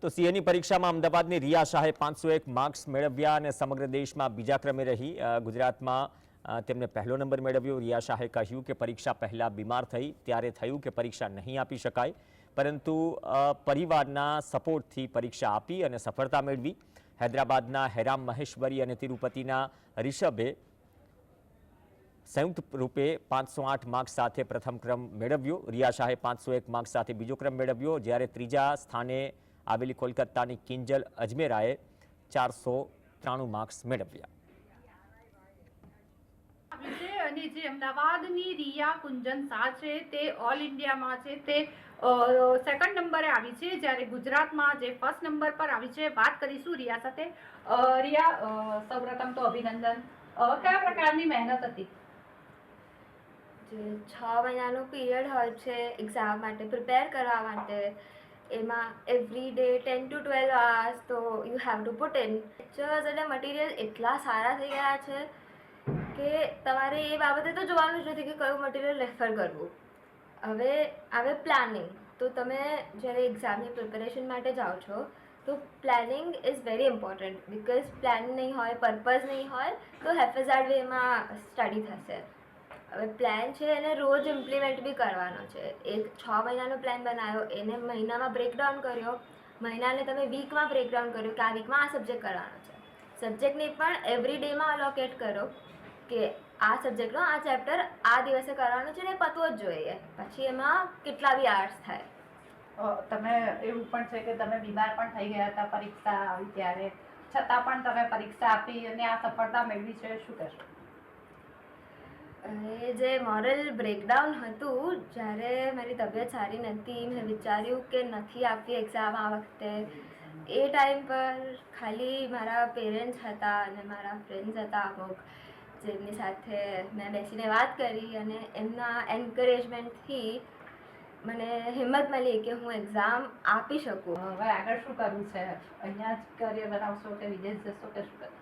તો સીએની પરીક્ષામાં અમદાવાદની રિયા શાહે 501 માર્ક્સ મેળવ્યા અને સમગ્ર દેશમાં બીજા ક્રમે રહી. ગુજરાતમાં તેમને પહેલો નંબર મેળવ્યો. રિયા શાહે કહ્યું કે પરીક્ષા પહેલા બીમાર થઈ ત્યારે થયું કે પરીક્ષા નહીં આપી શકાય, પરંતુ પરિવારના સપોર્ટથી પરીક્ષા આપી અને સફળતા મેળવી. હૈદરાબાદના હેરામ મહેશ્વરી અને તિરુપતિના રિષભે સંયુક્ત રૂપે 508 માર્ક્સ સાથે પ્રથમ ક્રમ મેળવ્યો. રિયા શાહે 501 માર્ક્સ સાથે બીજો ક્રમ મેળવ્યો, જ્યારે ત્રીજા સ્થાને આવેલી કોલકાતાની કિંજલ અજમેરાએ 493 માર્ક્સ મેળવ્યા. અને જે અમદાવાદની રિયા કુંજન શાહ છે તે ઓલ ઇન્ડિયામાં છે તે સેકન્ડ નંબરે આવી છે, જ્યારે ગુજરાતમાં જે ફર્સ્ટ નંબર પર આવી છે. વાત કરીશું રિયા સાથે. રિયા, સૌપ્રથમ તો અભિનંદન. કયા પ્રકારની મહેનત હતી? જે 6 મહિનાનો પીરિયડ હોય છે એક્ઝામ માટે પ્રિપેર કરવા માટે, એમાં એવરી ડે 10 to 12 hours તો you have to put in. Lectures અને મટીરિયલ એટલા સારા થઈ ગયા છે કે તમારે એ બાબતે તો જોવાનું જ નથી કે કયું મટીરિયલ રેફર કરવું. હવે આવે પ્લાનિંગ. તો તમે જ્યારે એક્ઝામની પ્રિપેરેશન માટે જાઓ છો તો planning is very important, because plan નહીં હોય, પર્પઝ નહીં હોય તો હેફેઝાર્ડ વેમાં સ્ટડી થશે. હવે પ્લાન છે એને રોજ ઇમ્પ્લિમેન્ટ બી કરવાનો છે. એક 6 મહિનાનો પ્લાન બનાવ્યો, એને મહિનામાં બ્રેકડાઉન કર્યો, મહિનાને તમે વીકમાં બ્રેકડાઉન કર્યો કે આ વીકમાં આ સબ્જેક્ટ કરવાનો છે. સબ્જેક્ટને પણ એવરી ડેમાં અલોકેટ કરો કે આ સબ્જેક્ટનો આ ચેપ્ટર આ દિવસે કરવાનો છે ને પતવો જ જોઈએ. પછી એમાં કેટલા બી આર્ટ્સ થાય. તમે એવું પણ છે કે તમે બીમાર પણ થઈ ગયા હતા પરીક્ષા આવી ત્યારે, છતાં પણ તમે પરીક્ષા આપી અને આ સફળતા મેળવી છે, શું કહેશો? એ જે મોરલ બ્રેકડાઉન હતું, જ્યારે મારી તબિયત સારી નથી, મેં વિચાર્યું કે નથી આપવી એક્ઝામ આ વખતે, એ ટાઈમ પર ખાલી મારા પેરેન્ટ્સ હતા અને મારા ફ્રેન્ડ્સ હતા અમુક, જેમની સાથે મેં બેસીને વાત કરી અને એમના એન્કરેજમેન્ટથી મને હિંમત મળી કે હું એક્ઝામ આપી શકું. હવે આગળ શું કરવું છે? અહીંયા જ કરિયર બનાવશો કે વિદેશ જશો કે શું કરશો?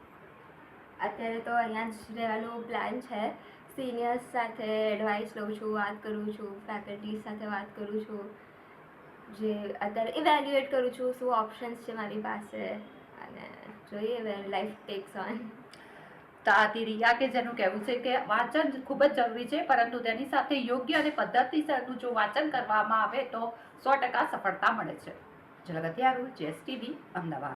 અત્યારે તો અહીંયા જ રહેવાનું પ્લાન છે. સિનિયર્સ સાથે એડવાઇસ લઉં છું, વાત કરું છું, ફેકલ્ટીઝ સાથે વાત કરું છું, જે અત્યારે ઇવેલ્યુએટ કરું છું શું ઓપ્શન્સ છે મારી પાસે, અને જોઈએ વેર લાઈફ ટેક્સ ઓન. તો આથી રિયા કે જેનું કહેવું છે કે વાંચન ખૂબ જ જરૂરી છે, પરંતુ તેની સાથે યોગ્ય અને પદ્ધતિસરનું જો વાંચન કરવામાં આવે તો 100% સફળતા મળે છે. જલગતિયારું, જેએસટીવી, અમદાવાદ.